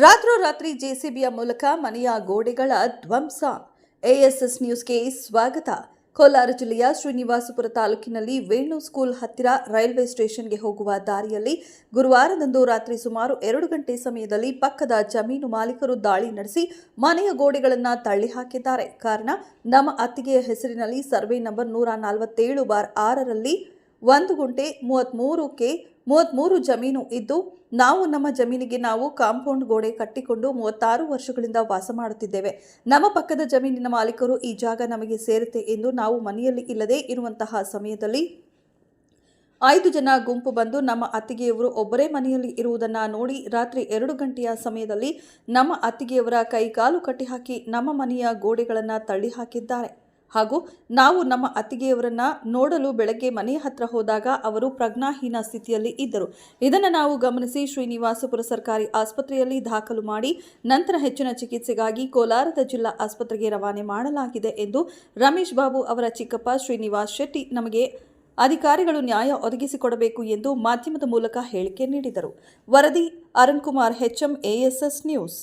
ರಾತ್ರೋರಾತ್ರಿ ಜೆಸಿಬಿಯ ಮೂಲಕ ಮನೆಯ ಗೋಡೆಗಳ ಧ್ವಂಸ. ಎಎಸ್ಎಸ್ ನ್ಯೂಸ್ಗೆ ಸ್ವಾಗತ. ಕೋಲಾರ ಜಿಲ್ಲೆಯ ಶ್ರೀನಿವಾಸಪುರ ತಾಲೂಕಿನಲ್ಲಿ ವೇಣು ಸ್ಕೂಲ್ ಹತ್ತಿರ ರೈಲ್ವೆ ಸ್ಟೇಷನ್ಗೆ ಹೋಗುವ ದಾರಿಯಲ್ಲಿ ಗುರುವಾರದಂದು ರಾತ್ರಿ ಸುಮಾರು 2 ಗಂಟೆ ಸಮಯದಲ್ಲಿ ಪಕ್ಕದ ಜಮೀನು ಮಾಲೀಕರು ದಾಳಿ ನಡೆಸಿ ಮನೆಯ ಗೋಡೆಗಳನ್ನು ತಳ್ಳಿ ಹಾಕಿದ್ದಾರೆ. ಕಾರಣ, ನಮ್ಮ ಅತ್ತಿಗೆಯ ಹೆಸರಿನಲ್ಲಿ ಸರ್ವೆ ನಂಬರ್ 147/6ರಲ್ಲಿ 1 ಗುಂಟೆ 33ಕ್ಕೆ 33 ಜಮೀನು ಇದ್ದು, ನಾವು ನಮ್ಮ ಜಮೀನಿಗೆ ನಾವು ಕಾಂಪೌಂಡ್ ಗೋಡೆ ಕಟ್ಟಿಕೊಂಡು 36 ವರ್ಷಗಳಿಂದ ವಾಸ ಮಾಡುತ್ತಿದ್ದೇವೆ. ನಮ್ಮ ಪಕ್ಕದ ಜಮೀನಿನ ಮಾಲೀಕರು ಈ ಜಾಗ ನಮಗೆ ಸೇರುತ್ತೆ ಎಂದು ನಾವು ಮನೆಯಲ್ಲಿ ಇಲ್ಲದೆ ಇರುವಂತಹ ಸಮಯದಲ್ಲಿ 5 ಜನ ಗುಂಪು ಬಂದು ನಮ್ಮ ಅತ್ತಿಗೆಯವರು ಒಬ್ಬರೇ ಮನೆಯಲ್ಲಿ ಇರುವುದನ್ನು ನೋಡಿ ರಾತ್ರಿ 2 ಗಂಟೆಯ ಸಮಯದಲ್ಲಿ ನಮ್ಮ ಅತ್ತಿಗೆಯವರ ಕೈಕಾಲು ಕಟ್ಟಿಹಾಕಿ ನಮ್ಮ ಮನೆಯ ಗೋಡೆಗಳನ್ನು ತಳ್ಳಿ ಹಾಕಿದ್ದಾರೆ. ಹಾಗೂ ನಾವು ನಮ್ಮ ಅತ್ತಿಗೆಯವರನ್ನ ನೋಡಲು ಬೆಳಗ್ಗೆ ಮನೆಯ ಹತ್ರ ಹೋದಾಗ ಅವರು ಪ್ರಜ್ಞಾಹೀನ ಸ್ಥಿತಿಯಲ್ಲಿ ಇದ್ದರು. ಇದನ್ನು ನಾವು ಗಮನಿಸಿ ಶ್ರೀನಿವಾಸಪುರ ಸರ್ಕಾರಿ ಆಸ್ಪತ್ರೆಯಲ್ಲಿ ದಾಖಲು ಮಾಡಿ ನಂತರ ಹೆಚ್ಚಿನ ಚಿಕಿತ್ಸೆಗಾಗಿ ಕೋಲಾರದ ಜಿಲ್ಲಾ ಆಸ್ಪತ್ರೆಗೆ ರವಾನೆ ಮಾಡಲಾಗಿದೆ ಎಂದು ರಮೇಶ್ ಬಾಬು ಅವರ ಚಿಕ್ಕಪ್ಪ ಶ್ರೀನಿವಾಸ್ ಶೆಟ್ಟಿ ನಮಗೆ ಅಧಿಕಾರಿಗಳು ನ್ಯಾಯ ಒದಗಿಸಿಕೊಡಬೇಕು ಎಂದು ಮಾಧ್ಯಮದ ಮೂಲಕ ಹೇಳಿಕೆ ನೀಡಿದರು. ವರದಿ Arun Kumar, HM, ASS news.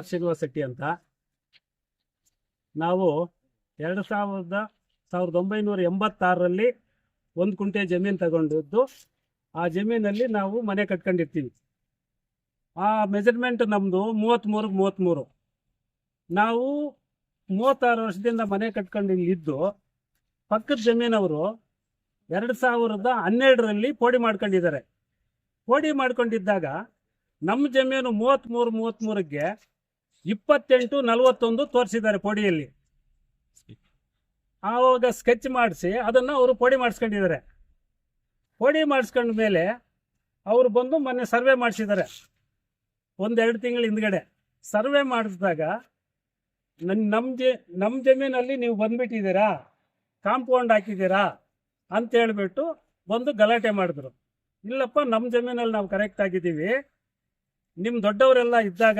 Srinivas Shetty ಅಂತ ನಾವು 1986ರಲ್ಲಿ 1 ಗುಂಟೆ ಜಮೀನು ತಗೊಂಡಿದ್ದು, ಆ ಜಮೀನಲ್ಲಿ ನಾವು ಮನೆ ಕಟ್ಕೊಂಡಿರ್ತೀವಿ. ಆ ಮೆಜರ್ಮೆಂಟ್ ನಮ್ಮದು 33 ನಾವು 36 ವರ್ಷದಿಂದ ಮನೆ ಕಟ್ಕೊಂಡು ಇದ್ದು, ಪಕ್ಕದ ಜಮೀನವರು 2012ರಲ್ಲಿ ಪೋಡಿ ಮಾಡ್ಕೊಂಡಿದ್ದಾರೆ. ಪೋಡಿ ಮಾಡ್ಕೊಂಡಿದ್ದಾಗ ನಮ್ಮ ಜಮೀನು 33ಗೆ 28-41 ತೋರಿಸಿದ್ದಾರೆ ಪೋಡಿಯಲ್ಲಿ. ಆವಾಗ ಸ್ಕೆಚ್ ಮಾಡಿಸಿ ಅದನ್ನು ಅವರು ಪೋಡಿ ಮಾಡಿಸ್ಕೊಂಡಿದ್ದಾರೆ. ಪೋಡಿ ಮಾಡಿಸ್ಕೊಂಡ ಮೇಲೆ ಅವರು ಬಂದು ಮೊನ್ನೆ ಸರ್ವೆ ಮಾಡಿಸಿದ್ದಾರೆ. 1-2 ತಿಂಗಳ ಹಿಂದ್ಗಡೆ ಸರ್ವೆ ಮಾಡಿಸಿದಾಗ ನಮ್ಮ ಜಮೀನಲ್ಲಿ ನೀವು ಬಂದ್ಬಿಟ್ಟಿದ್ದೀರಾ, ಕಾಂಪೌಂಡ್ ಹಾಕಿದ್ದೀರಾ ಅಂತ ಹೇಳ್ಬಿಟ್ಟು ಬಂದು ಗಲಾಟೆ ಮಾಡಿದ್ರು. ಇಲ್ಲಪ್ಪ, ನಮ್ಮ ಜಮೀನಲ್ಲಿ ನಾವು ಕರೆಕ್ಟ್ ಆಗಿದ್ದೀವಿ, ನಿಮ್ಮ ದೊಡ್ಡವರೆಲ್ಲ ಇದ್ದಾಗ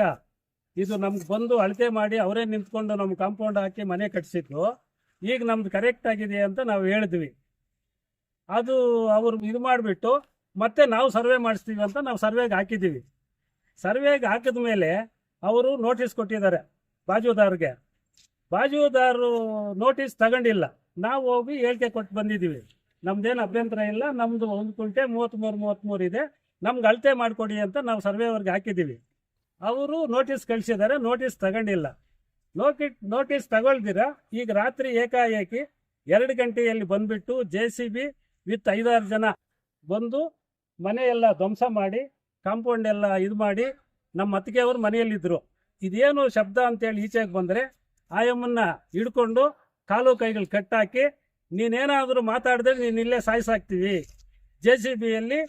ಇದು ನಮ್ಗೆ ಬಂದು ಅಳತೆ ಮಾಡಿ ಅವರೇ ನಿಂತ್ಕೊಂಡು ನಮ್ಮ ಕಾಂಪೌಂಡ್ ಹಾಕಿ ಮನೆ ಕಟ್ಸಿದ್ದು, ಈಗ ನಮ್ದು ಕರೆಕ್ಟ್ ಆಗಿದೆ ಅಂತ ನಾವು ಹೇಳಿದ್ವಿ. ಅದು ಅವರು ಇದು ಮಾಡಿಬಿಟ್ಟು ಮತ್ತೆ ನಾವು ಸರ್ವೆ ಮಾಡಿಸ್ತೀವಿ ಅಂತ ನಾವು ಸರ್ವೆಗೆ ಹಾಕಿದ್ದೀವಿ. ಸರ್ವೆಗೆ ಹಾಕಿದ ಮೇಲೆ ಅವರು ನೋಟಿಸ್ ಕೊಟ್ಟಿದ್ದಾರೆ ಬಾಜುದಾರ್ಗೆ. ಬಾಜುದಾರರು ನೋಟಿಸ್ ತಗೊಂಡಿಲ್ಲ. ನಾವು ಹೋಗಿ ಹೇಳಿಕೆ ಕೊಟ್ಟು ಬಂದಿದ್ದೀವಿ, ನಮ್ದೇನು ಅಭ್ಯಂತರ ಇಲ್ಲ, ನಮ್ಮದು 1 ಗುಂಟೆ 33 ಇದೆ, ನಮ್ಗೆ ಅಳತೆ ಮಾಡಿಕೊಡಿ ಅಂತ ನಾವು ಸರ್ವೆವರ್ಗೆ ಹಾಕಿದ್ದೀವಿ. ಅವರು ನೋಟಿಸ್ ಕಳಿಸಿದ್ದಾರೆ, ನೋಟಿಸ್ ತಗೊಂಡಿಲ್ಲ. ನೋಟಿಸ್ ತಗೊಳ್ದಿರ ಈಗ ರಾತ್ರಿ ಏಕಾಏಕಿ 2 ಗಂಟೆಯಲ್ಲಿ ಬಂದ್ಬಿಟ್ಟು JCB ವಿತ್ 5-6 ಜನ ಬಂದು ಮನೆಯೆಲ್ಲ ಧ್ವಂಸ ಮಾಡಿ, ಕಾಂಪೌಂಡ್ ಎಲ್ಲ ಇದು ಮಾಡಿ, ನಮ್ಮ ಅತ್ತಿಗೆಯವರು ಮನೆಯಲ್ಲಿದ್ದರು. ಇದೇನು ಶಬ್ದ ಅಂತೇಳಿ ಈಚೆಗೆ ಬಂದರೆ ಆಯಮ್ಮನ್ನ ಹಿಡ್ಕೊಂಡು ಕಾಲು ಕೈಗಳು ಕಟ್ಟಾಕಿ, ನೀನೇನಾದರೂ ಮಾತಾಡಿದ್ರೆ ನೀನು ಇಲ್ಲೇ ಸಾಯಿಸಾಕ್ತೀವಿ, JCBಯಲ್ಲಿ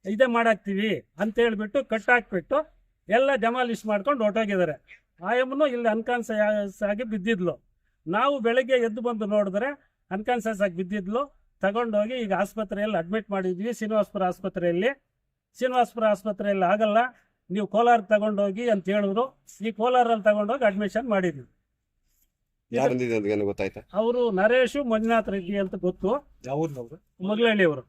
ಇದೇ ಮಾಡಾಕ್ತೀವಿ ಅಂತೇಳ್ಬಿಟ್ಟು ಕಟ್ಟಾಕ್ಬಿಟ್ಟು ಎಲ್ಲ ಡೆಮಾಲಿಷ್ ಮಾಡ್ಕೊಂಡು ಹೊರಟೋಗಿದ್ದಾರೆ. ಆಯಮ್ಮನು ಇಲ್ಲಿ ಅನ್ಕಾನ್ಸಿಯಸ್ ಆಗಿ ಬಿದ್ದಿದ್ಲು. ನಾವು ಬೆಳಗ್ಗೆ ಎದ್ದು ಬಂದು ನೋಡಿದ್ರೆ ಅನ್ಕಾನ್ಸಿಯಸ್ ಆಗಿ ಬಿದ್ದಿದ್ಲು. ತಗೊಂಡೋಗಿ ಈಗ ಆಸ್ಪತ್ರೆಯಲ್ಲಿ ಅಡ್ಮಿಟ್ ಮಾಡಿದ್ವಿ, ಶ್ರೀನಿವಾಸಪುರ ಆಸ್ಪತ್ರೆಯಲ್ಲಿ ಆಗಲ್ಲ, ನೀವು ಕೋಲಾರ ತಗೊಂಡೋಗಿ ಅಂತ ಹೇಳಿದ್ರು. ಈ ಕೋಲಾರಲ್ಲಿ ತಗೊಂಡೋಗಿ ಅಡ್ಮಿಷನ್ ಮಾಡಿದ್ವಿ. ಅವರು ನರೇಶು ಮಂಜುನಾಥ್ ರೆಡ್ಡಿ ಅಂತ ಗೊತ್ತು, ಮೊಗಲಹಳ್ಳಿಯವರು.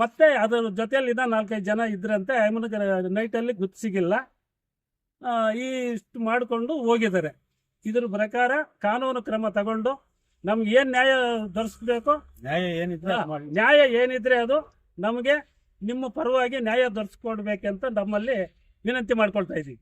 ಮತ್ತೆ ಅದರ ಜೊತೆಯಲ್ಲಿ 4-5 ಜನ ಇದ್ರಂತೆ. ಆಯಮ್ಮನಿಗೆ ನೈಟಲ್ಲಿ ಗೊತ್ತು ಸಿಗಿಲ್ಲ, ಇಷ್ಟು ಮಾಡಿಕೊಂಡು ಹೋಗಿದ್ದಾರೆ. ಇದ್ರ ಪ್ರಕಾರ ಕಾನೂನು ಕ್ರಮ ತಗೊಂಡು ನಮ್ಗೆ ಏನು ನ್ಯಾಯ ದೊರಕಿಸ್ಬೇಕು, ನ್ಯಾಯ ಏನಿದ್ರೆ ಅದು ನಮಗೆ ನಿಮ್ಮ ಪರವಾಗಿ ನ್ಯಾಯ ದೊರಕಿಸ್ಕೊಡ್ಬೇಕಂತ ನಮ್ಮಲ್ಲಿ ವಿನಂತಿ ಮಾಡ್ಕೊಳ್ತಾ ಇದ್ದೀವಿ.